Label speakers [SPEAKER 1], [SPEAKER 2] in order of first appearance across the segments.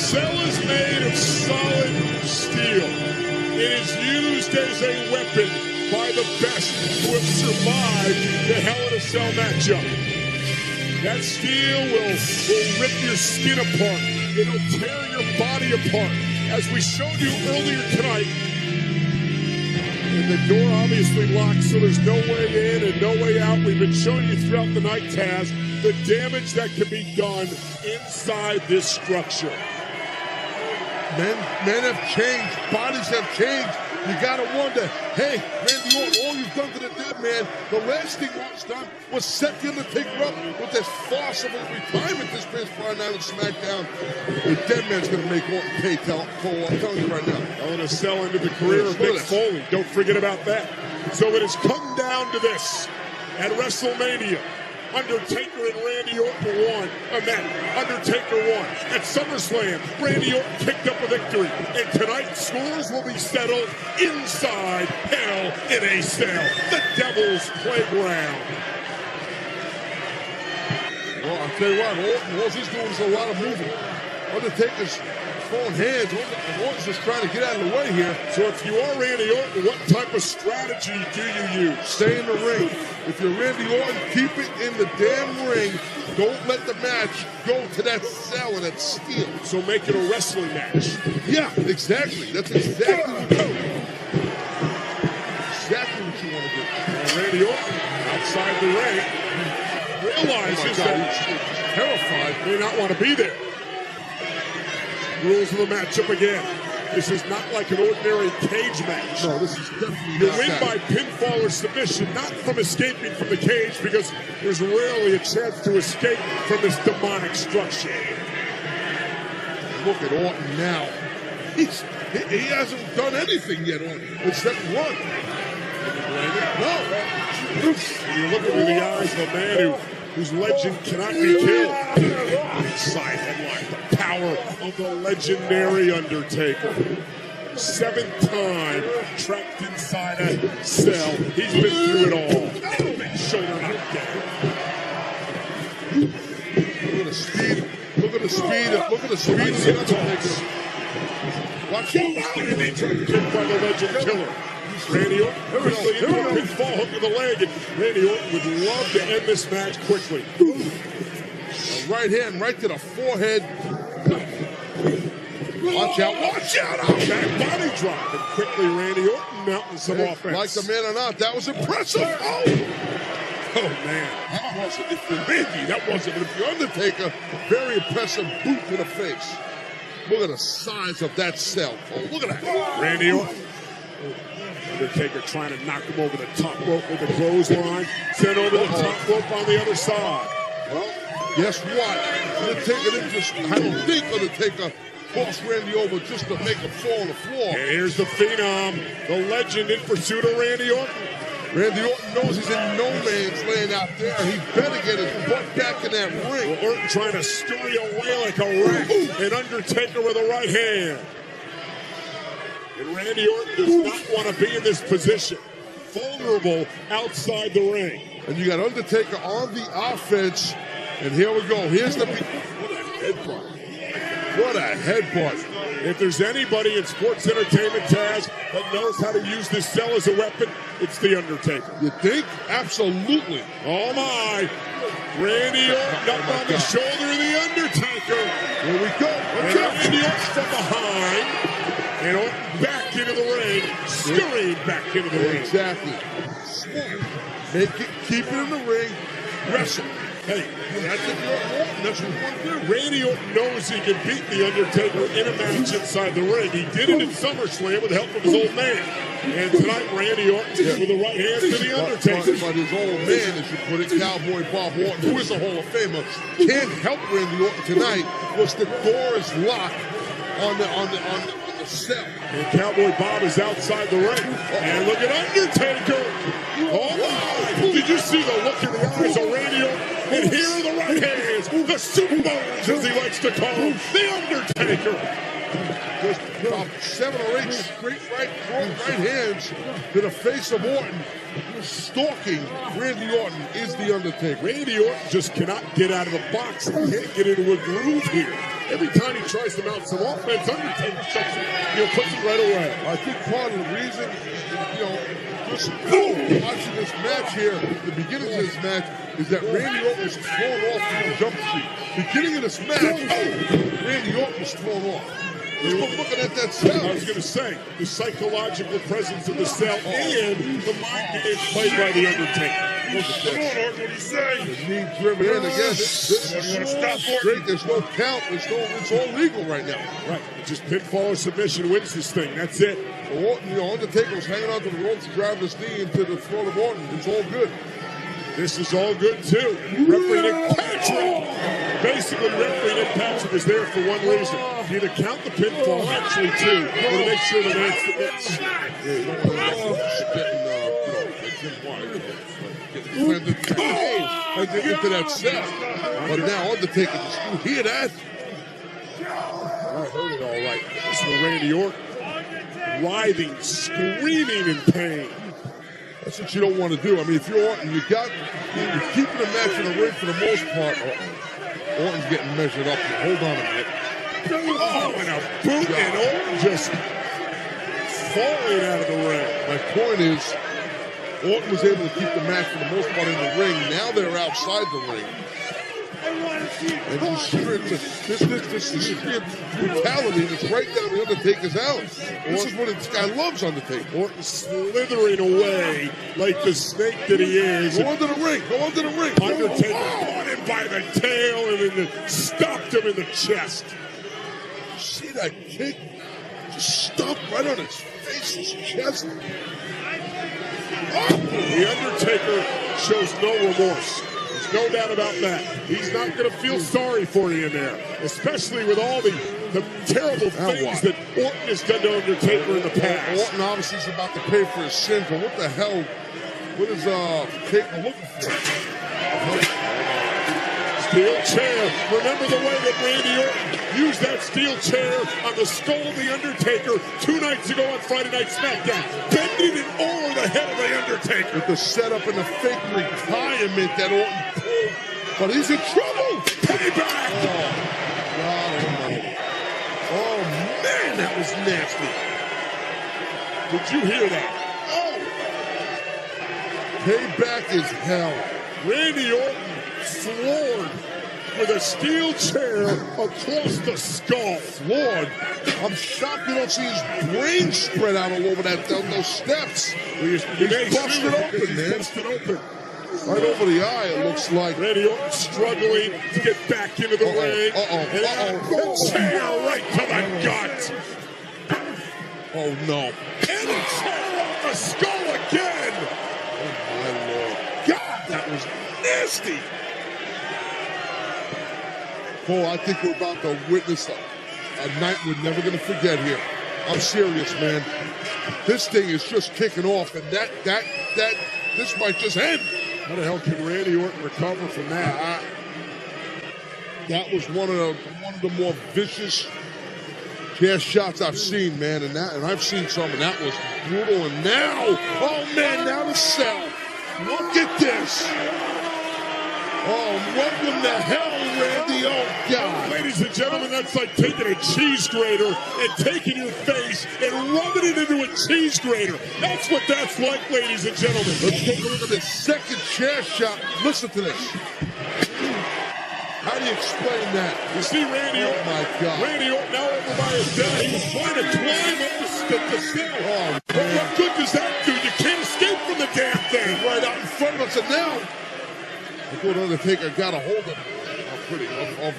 [SPEAKER 1] cell is made of solid steel. It is used as a weapon by the best who have survived the Hell in a Cell matchup. That steel will rip your skin apart. It'll tear your body apart. As we showed you earlier tonight, and the door obviously locked, so there's no way in and no way out. We've been showing you throughout the night, Taz, the damage that can be done inside this structure.
[SPEAKER 2] Men have changed. Bodies have changed. You gotta wonder, hey, Randy Orton, all you've done to the dead man, the last thing Orton's done was set the Undertaker up with this farce of a retirement this past Friday night on SmackDown. The dead man's gonna make Orton pay, I'm telling you right now.
[SPEAKER 1] Hell in a Cell into the career of Mick Foley. Don't forget about that. So it has come down to this. At WrestleMania, Undertaker and Randy Orton won a match. Undertaker won. At SummerSlam, Randy Orton picked up a victory. And tonight, scores will be settled inside Hell in a Cell, the Devil's Playground.
[SPEAKER 2] Well, I'll tell you what, all he's doing is a lot of moving. Undertaker's throwing hands. Orton's just trying to get out of the way here.
[SPEAKER 1] So if you are Randy Orton, what type of strategy do you use?
[SPEAKER 2] Stay in the ring. If you're Randy Orton, keep it in the damn ring. Don't let the match go to that cell and that steel.
[SPEAKER 1] So make it a wrestling match.
[SPEAKER 2] Yeah, exactly. That's exactly what you want to do. Exactly what you want to do.
[SPEAKER 1] And Randy Orton, outside the ring, realizes that
[SPEAKER 2] he's terrified.
[SPEAKER 1] May not want to be there. Rules of the matchup again. This is not like an ordinary cage match.
[SPEAKER 2] No, this is definitely
[SPEAKER 1] You
[SPEAKER 2] not
[SPEAKER 1] win
[SPEAKER 2] that.
[SPEAKER 1] by pinfall or submission, not from escaping from the cage, because there's rarely a chance to escape from this demonic structure.
[SPEAKER 2] Look at Orton now. He hasn't done anything yet, Orton, except run.
[SPEAKER 1] No. And you look into the eyes of a man whose legend cannot be killed. Side headline, the power of the legendary Undertaker. 7th time trapped inside a cell. He's been through it all. Big shoulder knockdown.
[SPEAKER 2] Look at the speed. Look at the speed. Look at the speed of the Undertaker. Watch out.
[SPEAKER 1] Kicked by the legend killer. Randy Orton quickly into a pinfall hook to the leg, and Randy Orton would love to end this match quickly.
[SPEAKER 2] Right hand, right to the forehead. Watch out, watch out!
[SPEAKER 1] Back body drop, and quickly Randy Orton mounting some offense.
[SPEAKER 2] Like the man or not, that was impressive. Oh man, that wasn't. If you're Randy, that wasn't. But if you're Undertaker, very impressive boot to the face. Look at the size of that cell. Oh, look at that.
[SPEAKER 1] Randy Orton. Undertaker trying to knock him over the top rope with the clothesline. Sent over the top rope on the other side.
[SPEAKER 2] Well, guess what? Undertaker didn't just, I don't think Undertaker forced Randy over just to make him fall on the floor.
[SPEAKER 1] And here's the Phenom, the legend in pursuit of Randy Orton.
[SPEAKER 2] Randy Orton knows he's in no man's land out there. He better get his butt back in that ring.
[SPEAKER 1] Well, Orton trying to scurry away like a rat. And Undertaker with a right hand. And Randy Orton does not want to be in this position. Vulnerable outside the ring.
[SPEAKER 2] And you got Undertaker on the offense. And here we go. Here's the... What a headbutt. What a headbutt.
[SPEAKER 1] If there's anybody in sports entertainment, Taz, that knows how to use this cell as a weapon, it's The Undertaker.
[SPEAKER 2] You think? Absolutely.
[SPEAKER 1] Oh, my. Randy Orton up on the shoulder of The Undertaker.
[SPEAKER 2] Here we go.
[SPEAKER 1] Randy Orton from behind. And Orton back into the ring. Scurrying back into the ring.
[SPEAKER 2] Exactly. Make it, keep it in the ring. Wrestle.
[SPEAKER 1] Hey,
[SPEAKER 2] that's what you want to do.
[SPEAKER 1] Randy Orton knows he can beat The Undertaker in a match inside the ring. He did it at SummerSlam with the help of his old man. And tonight, Randy Orton with the right hand to The Undertaker.
[SPEAKER 2] But his old man, as you put it, Cowboy Bob Orton, who is a Hall of Famer, can't help Randy Orton tonight because the door is locked on the cell.
[SPEAKER 1] And Cowboy Bob is outside the ring. And look at Undertaker. Oh, my. Did you see the look in the eyes of Randy Orton? And here are the right hands, the super bones, as he likes to call them, The Undertaker.
[SPEAKER 2] Just about 7 or 8 straight right hands to the face of Orton. stalking Randy Orton is the Undertaker.
[SPEAKER 1] Randy Orton just cannot get out of the box. He can't get into a groove here. Every time he tries to mount some offense, Undertaker shuts him, puts him right away.
[SPEAKER 2] I think part of the reason, just watching this match here, the beginning of this match, is that Randy Orton was thrown off from the jump street. Beginning of this match, Randy Orton was thrown off. Just looking at that cell.
[SPEAKER 1] I was going to say, the psychological presence of the cell and the mind game played by the Undertaker.
[SPEAKER 2] Come on, Orton, what do you say? The knee driven in again. This is straight. There's no count. It's all legal right now.
[SPEAKER 1] Right. Just pinfall or submission wins this thing. That's it.
[SPEAKER 2] So Orton, Undertaker was hanging onto the ropes, driving his knee into the throat of Orton. It's all good.
[SPEAKER 1] This is all good, too. Referee Nick Patrick. Basically, referee Nick Patrick is there for one reason. Either count the pinfall, actually, too, or to make sure the man submits.
[SPEAKER 2] Getting into that set. But now Undertaker, just you hear that?
[SPEAKER 1] I heard it all right. This is Randy Orton. Writhing, screaming in pain.
[SPEAKER 2] That's what you don't want to do. I mean, if you're Orton, you're keeping the match in the ring for the most part. Orton's getting measured up here. Hold on a minute.
[SPEAKER 1] Oh, and a boot, and Orton just falling out of the ring.
[SPEAKER 2] My point is, Orton was able to keep the match for the most part in the ring. Now they're outside the ring. And this sheer brutality that's right down the Undertaker's alley. This is what this guy loves, Undertaker.
[SPEAKER 1] Orton slithering away like the snake that he is.
[SPEAKER 2] Go under the ring. Go under the ring.
[SPEAKER 1] Undertaker caught him by the tail and then stopped him in the chest.
[SPEAKER 2] See that kick? Just stopped right on his face, his chest.
[SPEAKER 1] The Undertaker shows no remorse. There's no doubt about that. He's not going to feel sorry for you in there, especially with all the terrible things that Orton has done to Undertaker in the past.
[SPEAKER 2] Orton obviously is about to pay for his sins, but what the hell? What is Taker looking for?
[SPEAKER 1] Steel chair. Remember the way that Randy Orton used that steel chair on the skull of the Undertaker 2 nights ago on Friday Night SmackDown, bending it over the head of the Undertaker.
[SPEAKER 2] With the setup and the fake retirement that Orton pulled, but he's in trouble.
[SPEAKER 1] Payback.
[SPEAKER 2] Oh, God almighty. Oh man, that was nasty.
[SPEAKER 1] Did you hear that?
[SPEAKER 2] Oh, payback is hell.
[SPEAKER 1] Randy Orton floored with a steel chair across the skull.
[SPEAKER 2] Floored. I'm shocked you don't see his brain spread out all over those steps. He's busted open, man.
[SPEAKER 1] Busted open.
[SPEAKER 2] Right over the eye, it looks like.
[SPEAKER 1] Randy Orton struggling to get back into the ring. And chair right to the gut.
[SPEAKER 2] Oh, no.
[SPEAKER 1] And a chair off the skull again.
[SPEAKER 2] Oh, my Lord.
[SPEAKER 1] God, that was nasty.
[SPEAKER 2] Cole, I think we're about to witness a night we're never going to forget here. I'm serious, man. This thing is just kicking off, and this might just end.
[SPEAKER 1] How the hell can Randy Orton recover from that?
[SPEAKER 2] That was one of the more vicious chair shots I've seen, man, and I've seen some, and that was brutal. And now, oh man, now the cell. Look at this. Oh, welcome to hell, Randy. Oh, God.
[SPEAKER 1] Ladies and gentlemen, that's like taking a cheese grater and taking your face and rubbing it into a cheese grater. That's what that's like, ladies and gentlemen.
[SPEAKER 2] Let's take a look at this second chair shot. Listen to this. How do you explain that?
[SPEAKER 1] You see Randy Orton.
[SPEAKER 2] Oh, my God.
[SPEAKER 1] Randy Orton now over by his dad. He was trying to climb up the cell.
[SPEAKER 2] Oh,
[SPEAKER 1] but what good does that do? You can't escape from the damn thing.
[SPEAKER 2] Right out in front of us, and now I thought Undertaker got a hold of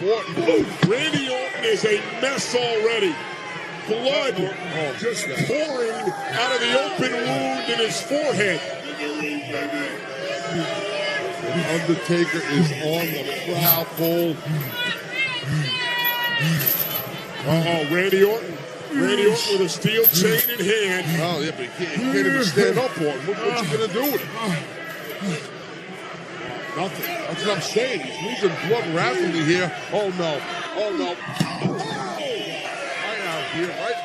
[SPEAKER 2] Orton.
[SPEAKER 1] Randy Orton is a mess already. Blood just pouring out of the open wound in his forehead.
[SPEAKER 2] Undertaker is on the prowl, Cole.
[SPEAKER 1] Randy Orton. Randy Orton with a steel chain in hand.
[SPEAKER 2] Oh, yeah, but he can't even stand up for it. What's he going to do with it? Nothing. That's what I'm saying. He's losing blood rapidly here. Oh, no. Oh, no. Right out here, right?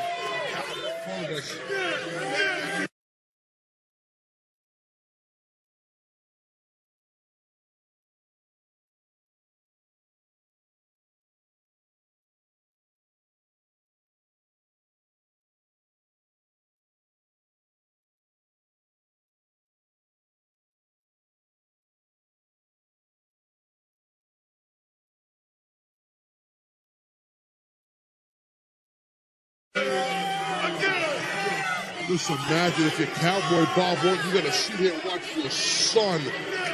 [SPEAKER 2] Just imagine if you're Cowboy Bob Orton, you got to sit here and watch your son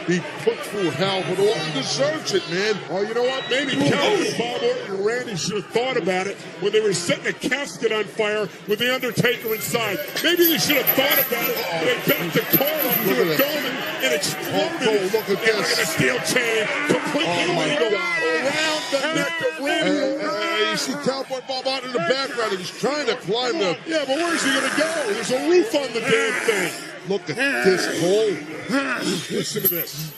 [SPEAKER 2] be put through hell, but Orton deserves it, man.
[SPEAKER 1] Well, you know what? Maybe Cowboy Bob Orton and Randy should have thought about it when they were setting a casket on fire with The Undertaker inside. Maybe they should have thought about it when they backed the car up to a dome and exploded.
[SPEAKER 2] Look at this.
[SPEAKER 1] Look at the steel chain completely around the neck of Randy.
[SPEAKER 2] You see Cowboy Bob out in the background. He was trying to climb the...
[SPEAKER 1] Yeah, but where's he going to go? There's a roof on the damn thing.
[SPEAKER 2] Look at this hole.
[SPEAKER 1] Listen to this.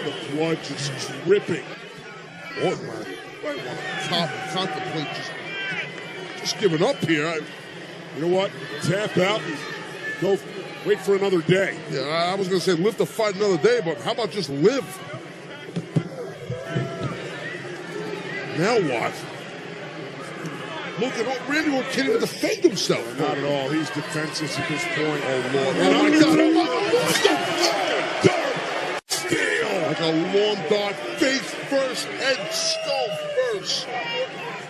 [SPEAKER 1] The blood just dripping.
[SPEAKER 2] Orton, man. I want to contemplate just giving up here.
[SPEAKER 1] You know what? Tap out and go wait for another day.
[SPEAKER 2] Yeah, I was going to say live to fight another day, but how about just live? Now what? Look at Randy Orton can't even defend himself.
[SPEAKER 1] Not at all. He's defenseless at this point.
[SPEAKER 2] Oh, Lord.
[SPEAKER 1] And
[SPEAKER 2] Oh, my God.
[SPEAKER 1] Dart steel.
[SPEAKER 2] Like a long dart, face first, head skull first.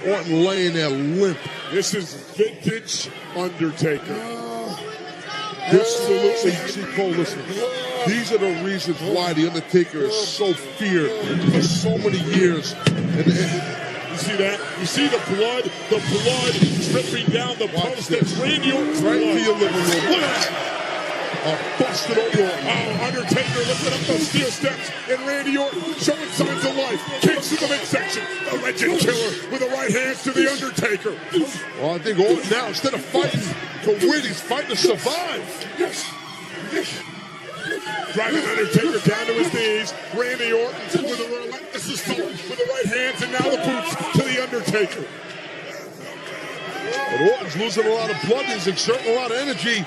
[SPEAKER 2] Orton laying there limp.
[SPEAKER 1] This is vintage Undertaker.
[SPEAKER 2] Absolutely. See, Cole, listen. These are the reasons why The Undertaker is so feared for so many years.
[SPEAKER 1] You see that? You see the blood dripping down the post. That's Randy Orton's
[SPEAKER 2] right
[SPEAKER 1] blood.
[SPEAKER 2] to your living room. Look at that. Busted over.
[SPEAKER 1] Oh, Undertaker lifting up those steel steps, and Randy Orton showing signs of life. Kicks in the midsection. The legend killer with the right hands to the Undertaker.
[SPEAKER 2] Well, I think Orton now, instead of fighting to win, he's fighting to survive.
[SPEAKER 1] Yes. Driving Undertaker down to his knees. Randy Orton with a relentless assault with the right hands, and now the boots to the Undertaker.
[SPEAKER 2] But Orton's losing a lot of blood. He's exerting a lot of energy.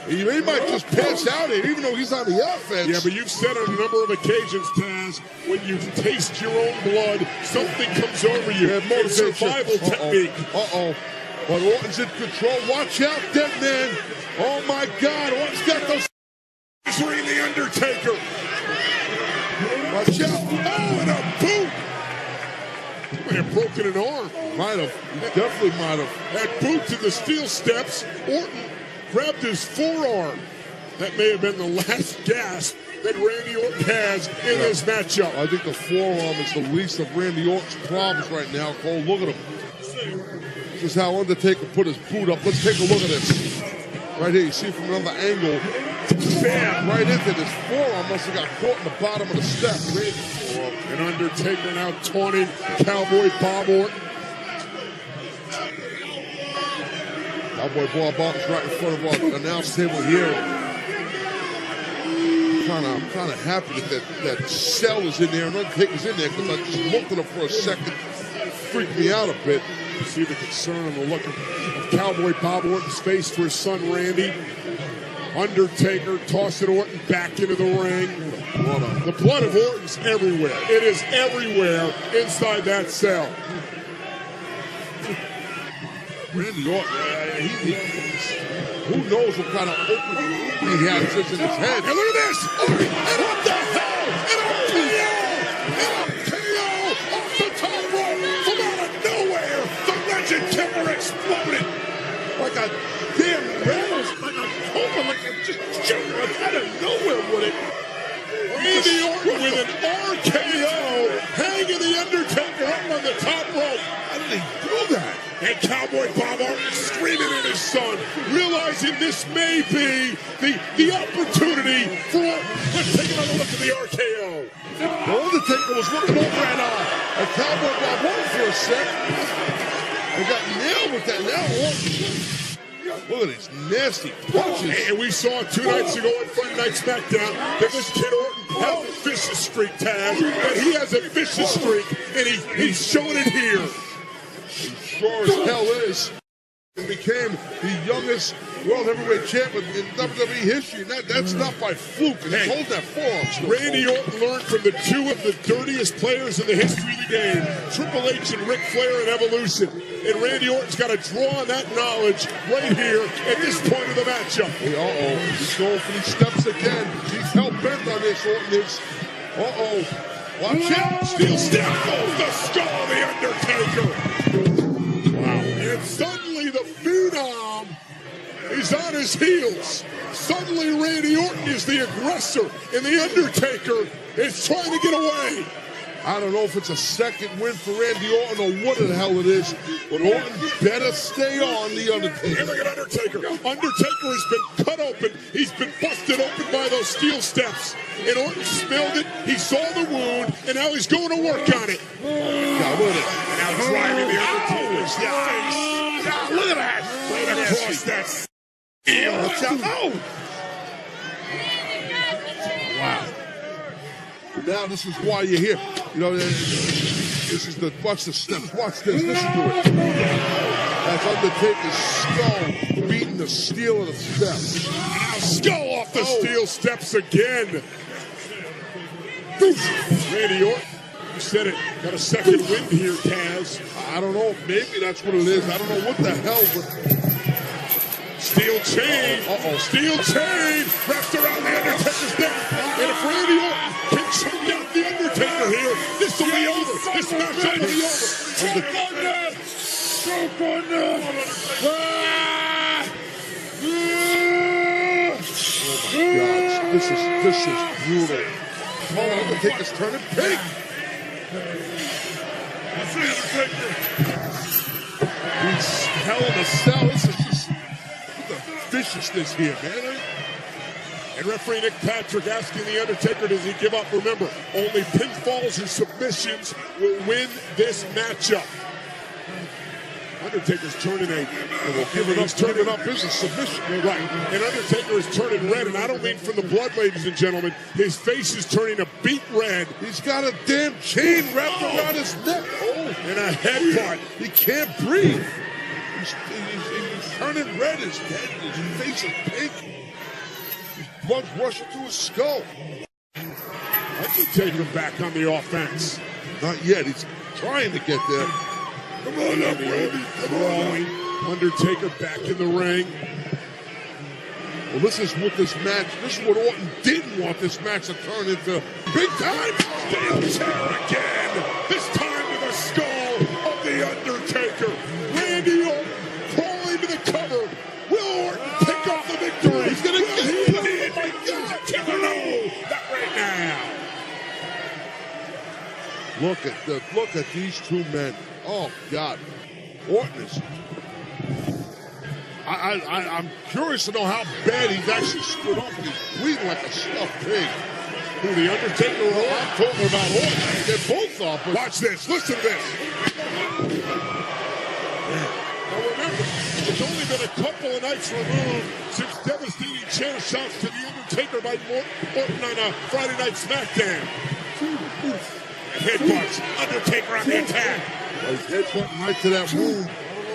[SPEAKER 2] He might just pass out here, even though he's on the offense.
[SPEAKER 1] Yeah, but you've said on a number of occasions, Taz, when you taste your own blood, something comes over you. It's a survival technique.
[SPEAKER 2] But Orton's in control. Watch out, dead man. Oh, my God. Orton's got those...
[SPEAKER 1] Measuring the Undertaker.
[SPEAKER 2] Watch out.
[SPEAKER 1] Oh, and a boot. He may have broken an arm.
[SPEAKER 2] Might have. He definitely might have.
[SPEAKER 1] That boot to the steel steps. Orton grabbed his forearm. That may have been the last gasp that Randy Orton has in this matchup.
[SPEAKER 2] I think the forearm is the least of Randy Orton's problems right now, Cole. Look at him. This is how Undertaker put his boot up. Let's take a look at this. Right here, you see from another angle. Bam! Right into this forearm. Must have got caught in the bottom of the step.
[SPEAKER 1] And Undertaker now taunting Cowboy Bob Orton.
[SPEAKER 2] Cowboy Bob Orton's right in front of our announce table here. I'm kind of happy that Cell is in there and Undertaker's in there, because I just looked at him for a second. It freaked me out a bit.
[SPEAKER 1] You see the concern and the look of Cowboy Bob Orton's face for his son Randy. Undertaker tossing Orton back into the ring. The blood of Orton's everywhere. It is everywhere inside that cell.
[SPEAKER 2] Randy Orton, who knows what kind of opening he has in his head.
[SPEAKER 1] And look at this! And what the hell? And a KO off the top rope from out of nowhere. The legend killer exploded like a damn rattle, like a cobra, like a just shooting out of nowhere with it. Randy Orton with an RKO, hanging the Undertaker up on the top rope.
[SPEAKER 2] How did he do that?
[SPEAKER 1] And Cowboy Bob Orton screaming at his son, realizing this may be the opportunity for... Let's take another look at the RKO.
[SPEAKER 2] The Undertaker was looking over at Cowboy Bob Orton for a sec. They got nailed with that. Now Orton... Look at these nasty punches.
[SPEAKER 1] And we saw 2 nights ago on Friday Night SmackDown that this kid Orton has a vicious streak, Taz. That he has a vicious streak, and he's showing it here.
[SPEAKER 2] He sure as hell is. He became the youngest World Heavyweight Champion in WWE history. That's not by fluke. He's holding that forearm.
[SPEAKER 1] Randy Orton learned from the 2 of the dirtiest players in the history of the game, Triple H and Ric Flair in Evolution. And Randy Orton's got to draw on that knowledge right here at this point of the matchup.
[SPEAKER 2] He's going for these steps again. He's hell-bent on this, Orton is. Watch out.
[SPEAKER 1] Steel step goes the skull of the Undertaker. Wow. And suddenly the Phenom He's on his heels. Suddenly, Randy Orton is the aggressor, and the Undertaker is trying to get away.
[SPEAKER 2] I don't know if it's a second win for Randy Orton or what the hell it is, but Orton better stay on the Undertaker.
[SPEAKER 1] And look at Undertaker. Undertaker has been cut open. He's been busted open by those steel steps. And Orton smelled it. He saw the wound, and now he's going to work on it.
[SPEAKER 2] God, look at it.
[SPEAKER 1] And now driving the Undertaker's face.
[SPEAKER 2] God, look at that.
[SPEAKER 1] Right across that steel.
[SPEAKER 2] Oh! Wow. Now this is why you're here. You know, this is the, watch the steps. Watch this. Listen to it. That's Undertaker's skull beating the steel of the steps.
[SPEAKER 1] Now skull off the steel steps again. Randy Orton, you said it, got a second win here, Taz.
[SPEAKER 2] I don't know. Maybe that's what it is. I don't know what the hell, but...
[SPEAKER 1] Steel chain.
[SPEAKER 2] Uh-oh.
[SPEAKER 1] Steel chain wrapped around the Undertaker's neck. And if Randy Orton can choke out the Undertaker here, this will be over. This matchup will be over. Choke on that. Choke on that.
[SPEAKER 2] Oh my God. This is brutal. Oh, Undertaker's turning pink. He's hell in a cell. This is just viciousness here, man.
[SPEAKER 1] And referee Nick Patrick asking the Undertaker, does he give up? Remember, only pinfalls and submissions will win this matchup. Undertaker's turning
[SPEAKER 2] turning up his submission.
[SPEAKER 1] Right. And Undertaker is turning red, and I don't mean from the blood, ladies and gentlemen. His face is turning a beet red.
[SPEAKER 2] He's got a damn chain wrapped around his neck. Oh,
[SPEAKER 1] and a headbutt.
[SPEAKER 2] He can't breathe. He's turning red. His head, his face is pink. His blood's rushing through his skull.
[SPEAKER 1] Undertaker back on the offense.
[SPEAKER 2] Not yet. He's trying to get there.
[SPEAKER 1] Come on up, Randy. Come on. Undertaker back in the ring.
[SPEAKER 2] Well, this is what this match, this is what Orton didn't want this match to turn into. Big time.
[SPEAKER 1] Steel chair again. This time with a skull of the Undertaker. Randy Orton crawling to the cover. Will Orton pick up the victory?
[SPEAKER 2] He's going to get it.
[SPEAKER 1] Oh my God. Killer, no. Not right now.
[SPEAKER 2] Look at these two men. Oh God, Orton is. I'm curious to know how bad he's actually stood up. He's bleeding like a stuffed pig.
[SPEAKER 1] Who, the Undertaker or Orton?
[SPEAKER 2] I'm talking about Orton. They're both off.
[SPEAKER 1] Watch this. Listen to this. Now remember, it's only been a couple of nights removed since devastating chair shots to the Undertaker by Orton on Friday Night SmackDown. Headbutts. Undertaker on the attack.
[SPEAKER 2] He's headbutting right to that wound.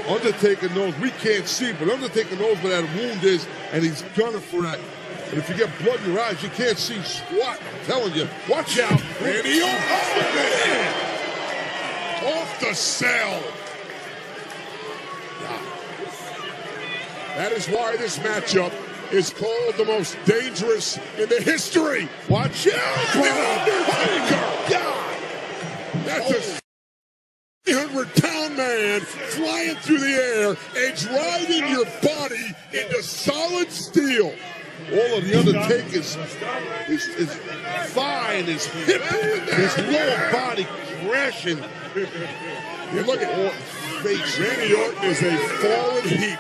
[SPEAKER 2] Undertaker knows, we can't see, but Undertaker knows where that wound is, and he's gunning for that. And if you get blood in your eyes, you can't see squat. I'm telling you, watch out.
[SPEAKER 1] Randy Orton. Off the cell. That is why this matchup is called the most dangerous in the history.
[SPEAKER 2] Watch out.
[SPEAKER 1] The Undertaker. God. That's a 300-pound man flying through the air and driving your body into solid steel.
[SPEAKER 2] All of the Undertaker's his thigh and his hip, his lower body crashing.
[SPEAKER 1] You look at Orton's face. Randy Orton is a fallen heap.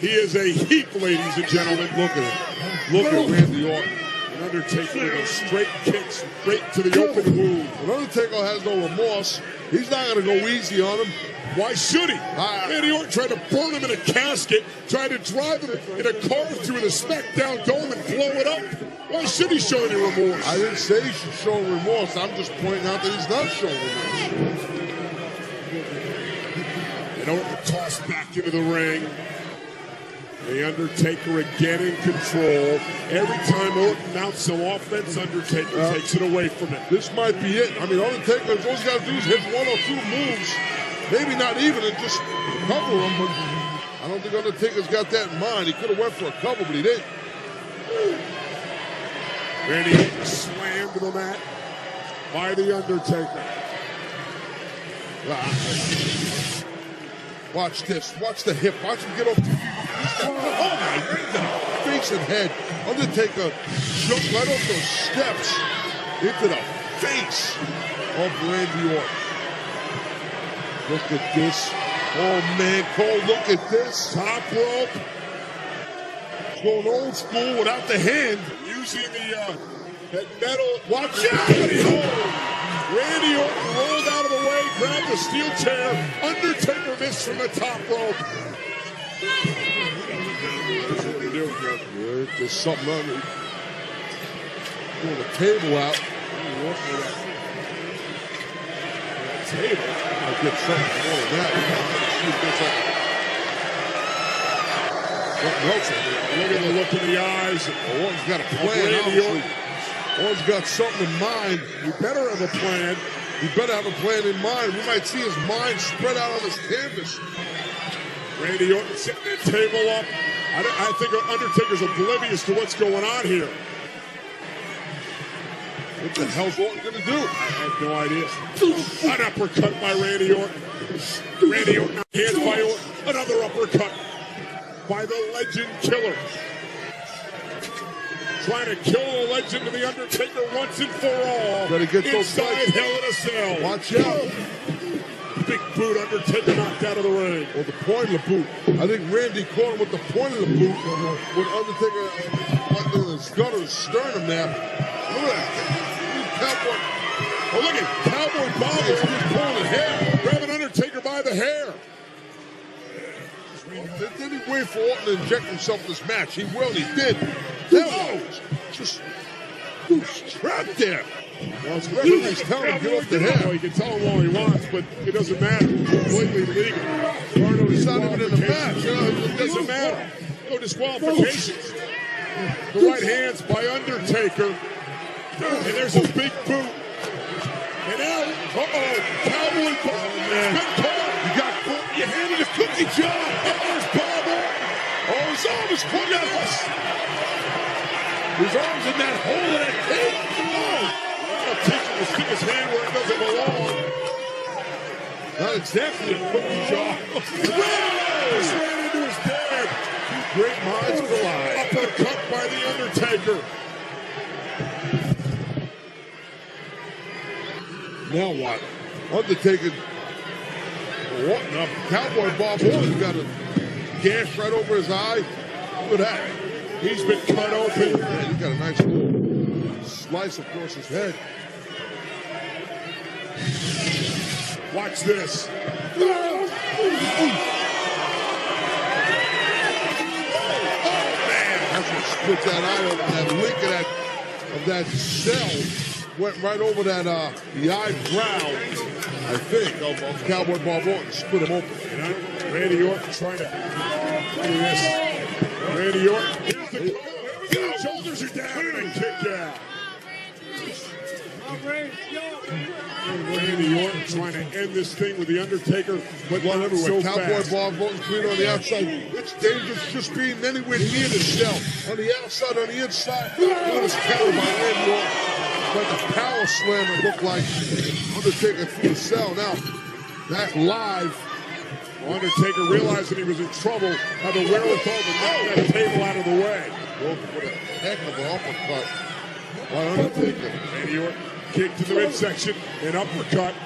[SPEAKER 1] He is a heap, ladies and gentlemen.
[SPEAKER 2] Look at him. Look at Randy Orton.
[SPEAKER 1] An Undertaker with a straight kick straight to the open wound.
[SPEAKER 2] When Undertaker has no remorse, he's not going to go easy on him.
[SPEAKER 1] Why should he? Randy Orton tried to burn him in a casket, tried to drive him in a car through the SmackDown Dome and blow it up. Why should he show any remorse?
[SPEAKER 2] I didn't say he should show remorse. I'm just pointing out that he's not showing remorse.
[SPEAKER 1] And Orton tossed back into the ring. The Undertaker again in control. Every time Orton mounts some offense, Undertaker takes it away from him.
[SPEAKER 2] This might be it. I mean, Undertaker, all he's got to do is hit one or two moves. Maybe not even, and just cover him. But I don't think Undertaker's got that in mind. He could have went for a cover, but he didn't.
[SPEAKER 1] Randy Orton slammed to the mat by the Undertaker.
[SPEAKER 2] Watch this. Watch the hip. Watch him get up. Oh my God! Face and head. Undertaker jumped right off those steps into the face of Randy Orton. Look at this. Oh man, Cole, look at this. Top rope. Going old school without the hand.
[SPEAKER 1] Using that metal. Watch out! Randy Orton rolled out of the way, grabbed the steel chair. Undertaker missed from the top rope.
[SPEAKER 2] There's something under. Pulling the table out.
[SPEAKER 1] Table.
[SPEAKER 2] I'll get something more than that. See if there's something else in there.
[SPEAKER 1] Look at the look in the eyes.
[SPEAKER 2] Orton's got a plan, obviously. Orton's got something in mind.
[SPEAKER 1] You better have a plan.
[SPEAKER 2] You better have a plan in mind. We might see his mind spread out on this canvas.
[SPEAKER 1] Randy Orton setting that table up. I think Undertaker's oblivious to what's going on here.
[SPEAKER 2] What the hell's Orton going to do?
[SPEAKER 1] I have no idea. An uppercut by Randy Orton. Randy Orton, hands by Orton. Another uppercut by the Legend Killer. Trying to kill the legend of the Undertaker once and for all.
[SPEAKER 2] Gotta get those
[SPEAKER 1] inside Hell in a Cell.
[SPEAKER 2] Watch out.
[SPEAKER 1] Big boot, Undertaker knocked out of the ring.
[SPEAKER 2] Well, the point of the boot. I think Randy caught him with the point of the boot. With Undertaker like in his gut or his sternum there. Look at that. Cowboy.
[SPEAKER 1] Oh, look at Cowboy Bob is just pulling the hair. Grabbing Undertaker by the hair.
[SPEAKER 2] Did he wait for Orton to inject himself in this match? He will, he did. That was just trapped there.
[SPEAKER 1] Well, it's
[SPEAKER 2] referee's telling him to get off the hair.
[SPEAKER 1] Well, he can tell him all he wants, but it doesn't matter. It's completely legal.
[SPEAKER 2] He's not even in the match.
[SPEAKER 1] It doesn't matter. No disqualifications. The right hands by Undertaker. And there's a big boot. And now, Cowboy Bob has been caught.
[SPEAKER 2] You got caught. You handed a cookie jar.
[SPEAKER 1] There's Bob Orton.
[SPEAKER 2] Oh, his arm is put out. His arm's in that hole in that cake.
[SPEAKER 1] Taking will stick his hand where it doesn't belong.
[SPEAKER 2] Not exactly a cookie jar.
[SPEAKER 1] Just ran into his dad.
[SPEAKER 2] Two great minds collide.
[SPEAKER 1] Uppercut by the Undertaker.
[SPEAKER 2] Now what? Undertaker. Orton up. Cowboy Bob Orton got a gash right over his eye. Look at that.
[SPEAKER 1] He's been cut open.
[SPEAKER 2] Man, he got a nice little slice across his head.
[SPEAKER 1] Watch this.
[SPEAKER 2] Oh,
[SPEAKER 1] man.
[SPEAKER 2] That's what split that eye open. That link of that cell went right over that the eyebrow, I think, of Cowboy Bob Orton. Split him open.
[SPEAKER 1] And Randy Orton trying to do this. Randy Orton. Here's the shoulders are down and a kick out. Randy Orton trying to end this thing with the Undertaker, but
[SPEAKER 2] Blood everywhere.
[SPEAKER 1] So
[SPEAKER 2] Cowboy
[SPEAKER 1] fast.
[SPEAKER 2] Bob Orton clean on the outside. It's dangerous just being anywhere near the cell. On the outside, on the inside. Look at this counter by Randy Orton. Like a power slam it looked like. Undertaker through the cell. Now, back live.
[SPEAKER 1] Undertaker realizing he was in trouble, had the wherewithal to knock that table out of the way.
[SPEAKER 2] With a heck of an uppercut by Undertaker.
[SPEAKER 1] Randy Orton kick to the midsection, an uppercut. A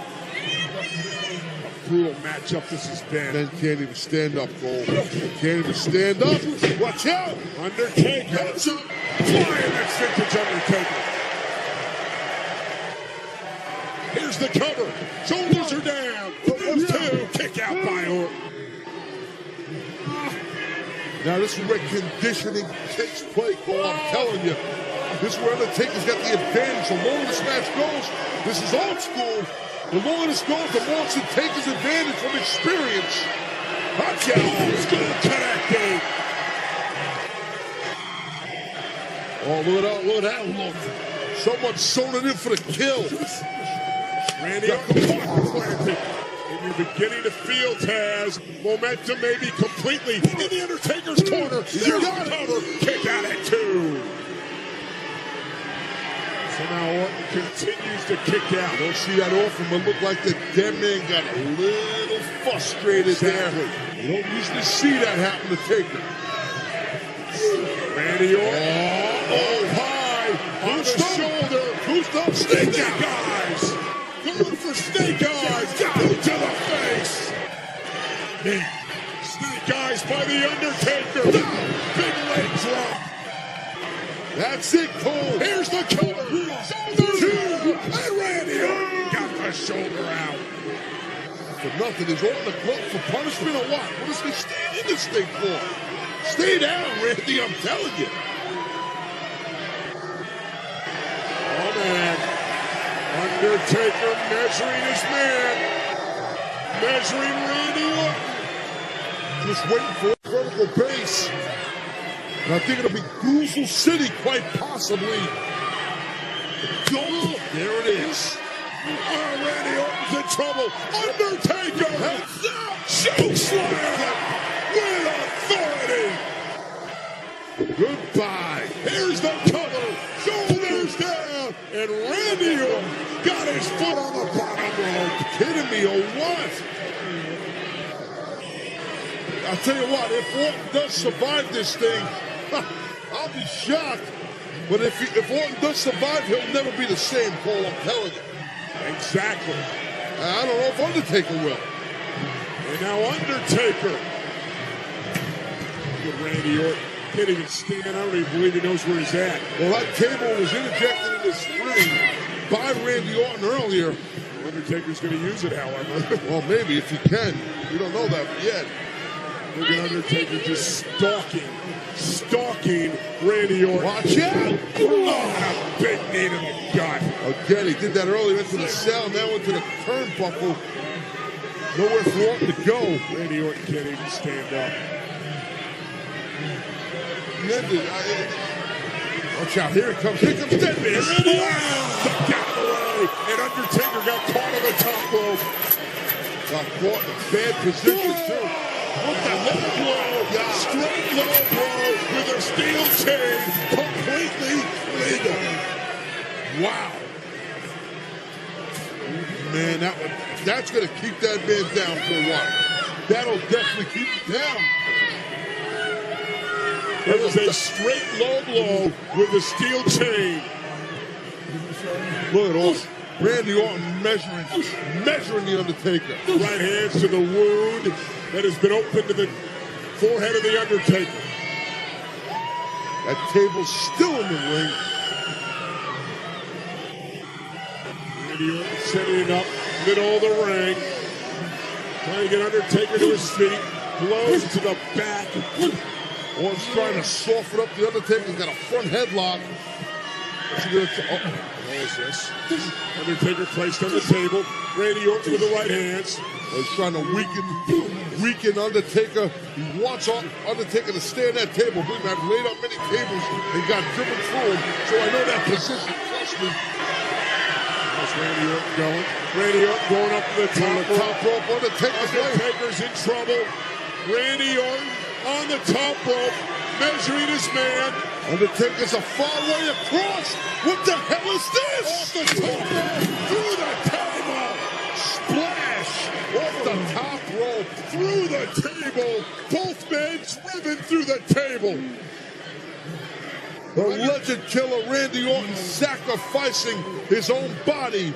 [SPEAKER 1] brutal matchup this has been.
[SPEAKER 2] Men can't even stand up, Cole. Can't even stand up. Watch out!
[SPEAKER 1] Undertaker. Flying that vintage Undertaker. Here's the cover. Shoulders are down. Two. Kick out by Orton.
[SPEAKER 2] Now this is where conditioning takes place, Cole. I'm telling you. This is where Undertaker's got the advantage. The longer this match goes, this is old school. The longer this goes, the more Undertaker's advantage from experience. Watch out.
[SPEAKER 1] Old school connecting.
[SPEAKER 2] Oh, look at that look. Someone sewn it in for the kill.
[SPEAKER 1] Randy Orton planted. And you're beginning to feel, Taz, momentum may be completely in the Undertaker's corner. There's the cover. Kick out at two. Somehow Orton continues to kick out.
[SPEAKER 2] You don't see that often, but look like the dead man got a little frustrated there. You don't usually see that happen to Taker.
[SPEAKER 1] Randy Orton. Oh, high on the shoulder.
[SPEAKER 2] Who's up?
[SPEAKER 1] Snake Eyes. Going for Snake Eyes. Boot to the face. Snake Eyes by the Undertaker. Big leg drop.
[SPEAKER 2] That's it, Cole.
[SPEAKER 1] Here's the cover. Shoulder 2. And Randy Orton got the shoulder out.
[SPEAKER 2] For nothing, is Orton a glove for punishment or what? What is he staying in this thing for? Stay down, Randy, I'm telling you.
[SPEAKER 1] Oh, man. Undertaker measuring his man. Measuring Randy Orton.
[SPEAKER 2] Just waiting for a vertical base. And I think it'll be Gruesome City, quite possibly. Oh, there it is.
[SPEAKER 1] Oh, Randy Orton's in trouble. Undertaker. Choke slam with authority.
[SPEAKER 2] Goodbye.
[SPEAKER 1] Here's the cover. Shoulders down. And Randy Orton got his foot on the bottom rope.
[SPEAKER 2] Kidding me or what? I'll tell you what, if Orton does survive this thing, I'll be shocked. But if Orton does survive, he'll never be the same, Cole, I'm telling you.
[SPEAKER 1] Exactly.
[SPEAKER 2] I don't know if Undertaker will.
[SPEAKER 1] And now Undertaker. Look at Randy Orton. Can't even stand. I don't even believe he knows where he's at.
[SPEAKER 2] Well, that table was interjected in this ring by Randy Orton earlier.
[SPEAKER 1] Undertaker's going to use it, however.
[SPEAKER 2] Well, maybe if he can. We don't know that yet.
[SPEAKER 1] Look at Undertaker just stalking Randy Orton.
[SPEAKER 2] Watch out!
[SPEAKER 1] Oh, a big knee to the gut.
[SPEAKER 2] Again, he did that earlier into the cell, now into the turnbuckle. Nowhere for Orton to go.
[SPEAKER 1] Randy Orton can't even stand up.
[SPEAKER 2] Watch out, here it comes. Here comes Deadman.
[SPEAKER 1] Randy Orton ducked out of the way, and Undertaker got caught on the top rope.
[SPEAKER 2] Got caught in a bad position, too.
[SPEAKER 1] What the low blow, straight low blow with a steel chain, completely legal.
[SPEAKER 2] Wow. Man, that's going to keep that man down for a while. That'll definitely keep him down.
[SPEAKER 1] It was a straight low blow with a steel chain.
[SPEAKER 2] Look at Orton. Randy Orton measuring the Undertaker.
[SPEAKER 1] Right hands to the wound that has been opened to the forehead of the Undertaker.
[SPEAKER 2] That table's still in the ring.
[SPEAKER 1] Randy Orton setting it up, middle of the ring. Trying to get Undertaker to his feet. Blows to the back.
[SPEAKER 2] Orton's trying to soften up the Undertaker. He's got a front headlock.
[SPEAKER 1] What is this? Undertaker placed on the table. Randy Orton with the right hands.
[SPEAKER 2] He's trying to weaken Undertaker. He wants Undertaker to stay on that table. Believe me, I've laid up many tables and got driven through them, so I know that position. Trust me.
[SPEAKER 1] How's Randy Orton going? Randy Orton going up to the top
[SPEAKER 2] rope.
[SPEAKER 1] Undertaker's in trouble. Randy Orton on the top rope, measuring his man.
[SPEAKER 2] Undertaker's a far way across. What the hell is this?
[SPEAKER 1] Off the top rope, through the table.
[SPEAKER 2] Splash off the top rope.
[SPEAKER 1] Through the table. Both men driven through the table.
[SPEAKER 2] The legend killer Randy Orton sacrificing his own body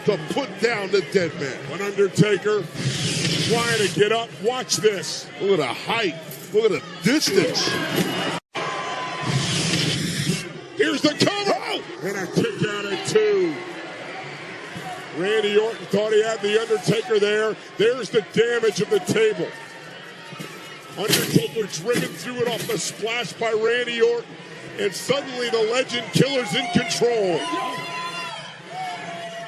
[SPEAKER 2] to put down the dead man.
[SPEAKER 1] An Undertaker trying to get up. Watch this.
[SPEAKER 2] Look at the height. Look at the distance.
[SPEAKER 1] Here's the cover. And a kick out at 2. Randy Orton thought he had the Undertaker there. There's the damage of the table. Undertaker driven through it off the splash by Randy Orton. And suddenly the legend killer's in control.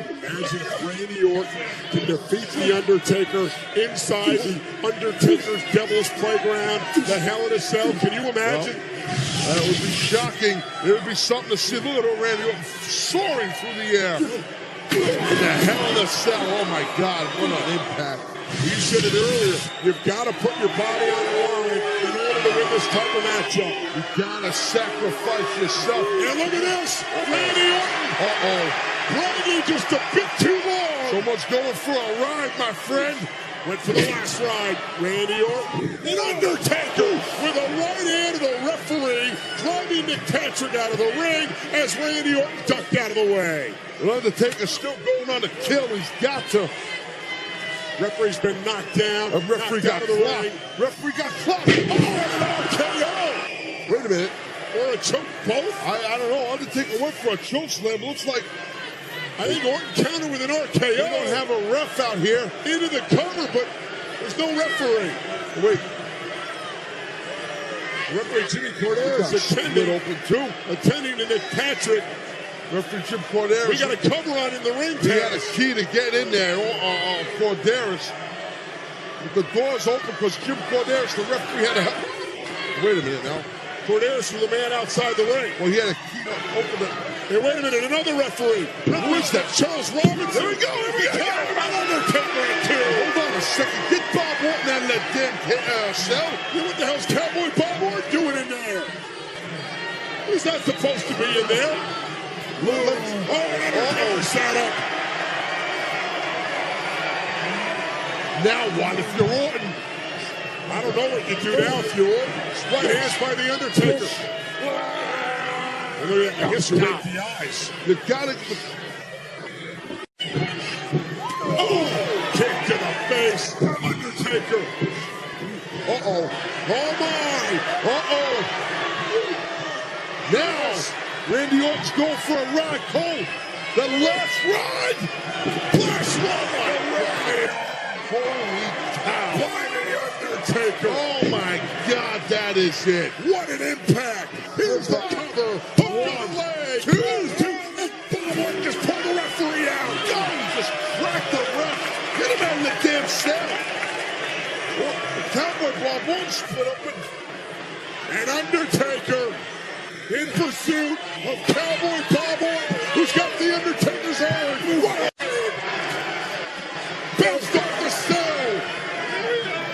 [SPEAKER 1] Imagine if Randy Orton can defeat the Undertaker inside the Undertaker's Devil's Playground, the Hell in a Cell. Can you imagine?
[SPEAKER 2] Well, that would be shocking. It would be something to see. Look at Randy Orton soaring through the air. In the Hell in a Cell. Oh my God, what an impact.
[SPEAKER 1] You said it earlier. You've got to put your body on the line in order to win this type of matchup.
[SPEAKER 2] You've got to sacrifice yourself.
[SPEAKER 1] And look at this. Randy Orton. Probably just a bit too long.
[SPEAKER 2] So much going for a ride, my friend.
[SPEAKER 1] Went for the last ride. Randy Orton and Undertaker with a right hand of the referee, driving Nick Patrick out of the ring as Randy Orton ducked out of the way.
[SPEAKER 2] And Undertaker's still going on the kill. He's got to.
[SPEAKER 1] Referee's been knocked down.
[SPEAKER 2] A referee got clocked. Referee got clocked.
[SPEAKER 1] Oh, an RKO.
[SPEAKER 2] Wait a minute.
[SPEAKER 1] Or a choke, both?
[SPEAKER 2] I don't know. Undertaker went for a choke slam. Looks like
[SPEAKER 1] I think Orton countered with an RKO.
[SPEAKER 2] they don't have a ref out here.
[SPEAKER 1] Into the cover, but there's no referee.
[SPEAKER 2] Wait.
[SPEAKER 1] Referee Jimmy Cordero is attending to Nick Patrick.
[SPEAKER 2] Referee Jim Cordero.
[SPEAKER 1] We got a cover on in the ring.
[SPEAKER 2] He had a key to get in there, Corderas. The door's open because Jim Corderas, the referee, had to help. Wait a minute now.
[SPEAKER 1] Corderas was the man outside the ring.
[SPEAKER 2] Well, he had a key to open it.
[SPEAKER 1] Hey, wait a minute, another referee.
[SPEAKER 2] Who is that?
[SPEAKER 1] Charles Robinson.
[SPEAKER 2] There we go.
[SPEAKER 1] Undertaker in two.
[SPEAKER 2] Hold on a second. Get Bob Orton out of that damn cell.
[SPEAKER 1] What the hell's Cowboy Bob Orton doing in there? He's not supposed to be in there. Undertaker sat up.
[SPEAKER 2] Now what if you're Orton?
[SPEAKER 1] I don't know what you do now if you're Orton. Right hands by the Undertaker. I guess you make the eyes.
[SPEAKER 2] You gotta.
[SPEAKER 1] Oh! Kick to the face. Undertaker.
[SPEAKER 2] Uh-oh.
[SPEAKER 1] Oh my!
[SPEAKER 2] Uh-oh. Now, Randy Orton's going for a ride. Cole, the last ride.
[SPEAKER 1] Last ride.
[SPEAKER 2] Holy cow.
[SPEAKER 1] By the Undertaker.
[SPEAKER 2] Oh my God, that is it.
[SPEAKER 1] What an impact. Here's the cover. One leg. Two. And Bob Orton just pulled the referee out.
[SPEAKER 2] He just cracked the ref. Get him out of the damn cell. The Cowboy Bob Orton split open.
[SPEAKER 1] And Undertaker in pursuit of Cowboy Bob Orton, who's got the Undertaker's arm. What a bounced off the cell.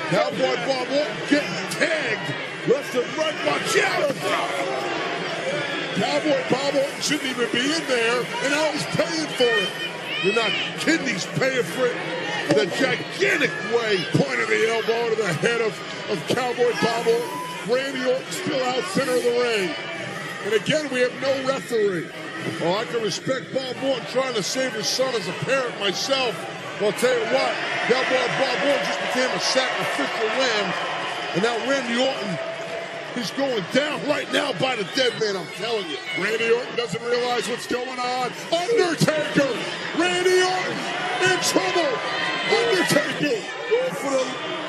[SPEAKER 2] Cowboy Bob Orton getting tagged. Left and right, watch out.
[SPEAKER 1] Cowboy Bob Orton shouldn't even be in there, and now he's paying for it.
[SPEAKER 2] You're not kidding, he's paying for it in a gigantic way.
[SPEAKER 1] Point of the elbow to the head of Cowboy Bob Orton. Randy Orton still out center of the ring. And again, we have no referee.
[SPEAKER 2] Oh, I can respect Bob Orton trying to save his son as a parent myself. But I'll tell you what, Cowboy Bob Orton just became a sacrificial lamb. And now Randy Orton is going down right now by the dead man, I'm telling you.
[SPEAKER 1] Randy Orton doesn't realize what's going on. Undertaker! Randy Orton in trouble! Undertaker!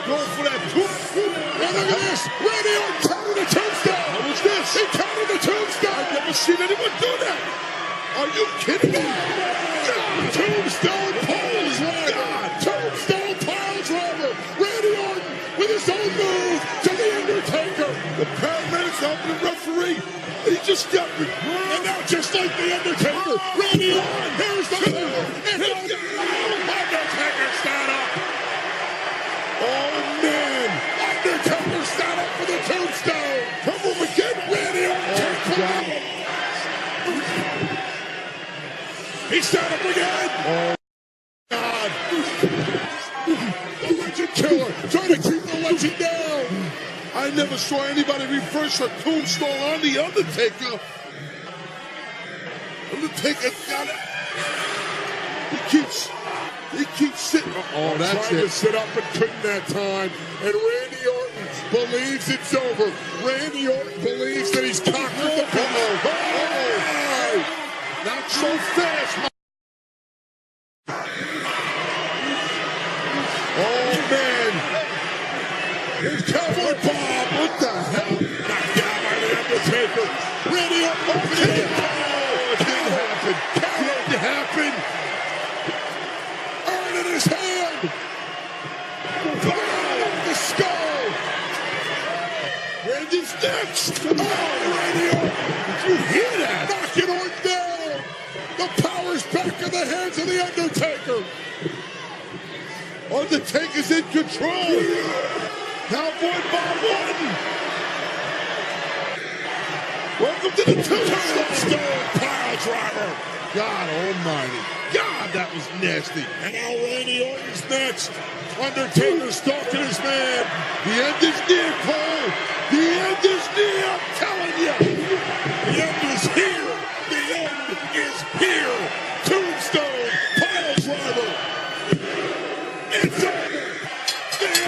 [SPEAKER 2] Going for that tombstone.
[SPEAKER 1] And look at this! Randy Orton counted the tombstone!
[SPEAKER 2] What was this?
[SPEAKER 1] He counted the tombstone!
[SPEAKER 2] I've never seen anyone do that! Are you kidding me?
[SPEAKER 1] God. Tombstone Piles Driver! Tombstone Piles Driver! Randy Orton with his own move to the Undertaker!
[SPEAKER 2] The paramedics helping the referee. He just got me.
[SPEAKER 1] And now just like the Undertaker, Randy Orton, here's the move! And Undertaker stand up!
[SPEAKER 2] Oh, man.
[SPEAKER 1] Undertaker stand up for the tombstone!
[SPEAKER 2] Come over again.
[SPEAKER 1] Randy Orton takes
[SPEAKER 2] God.
[SPEAKER 1] He stand up again!
[SPEAKER 2] Oh, God.
[SPEAKER 1] The Legend Killer trying to keep the Legend down!
[SPEAKER 2] I never saw anybody reverse a tombstone on the Undertaker. Undertaker got it. He keeps sitting. Oh, that's
[SPEAKER 1] trying
[SPEAKER 2] it.
[SPEAKER 1] to sit up and couldn't that time. And Randy Orton believes it's over. Randy Orton believes that he's conquered the ball.
[SPEAKER 2] Not so fast, my. Oh, man.
[SPEAKER 1] Here's Cowboy Bob.
[SPEAKER 2] What the hell?
[SPEAKER 1] Knocked down by the Undertaker. Randy Orton opening it.
[SPEAKER 2] Oh, it didn't happen. It didn't happen.
[SPEAKER 1] Earn in his hand. Boom! The skull.
[SPEAKER 2] Randy's next.
[SPEAKER 1] Oh, Randy Orton.
[SPEAKER 2] Did you hear that?
[SPEAKER 1] Knocking Orton down. The power's back in the hands of the Undertaker.
[SPEAKER 2] Undertaker's in control. Cowboy Bob Orton. Welcome to the
[SPEAKER 1] Tombstone Pile Driver.
[SPEAKER 2] God almighty. God, that was nasty.
[SPEAKER 1] And now Randy Orton's next. Undertaker stalking his man.
[SPEAKER 2] The end is near, Cole. The end is near, I'm telling you.
[SPEAKER 1] The end is here.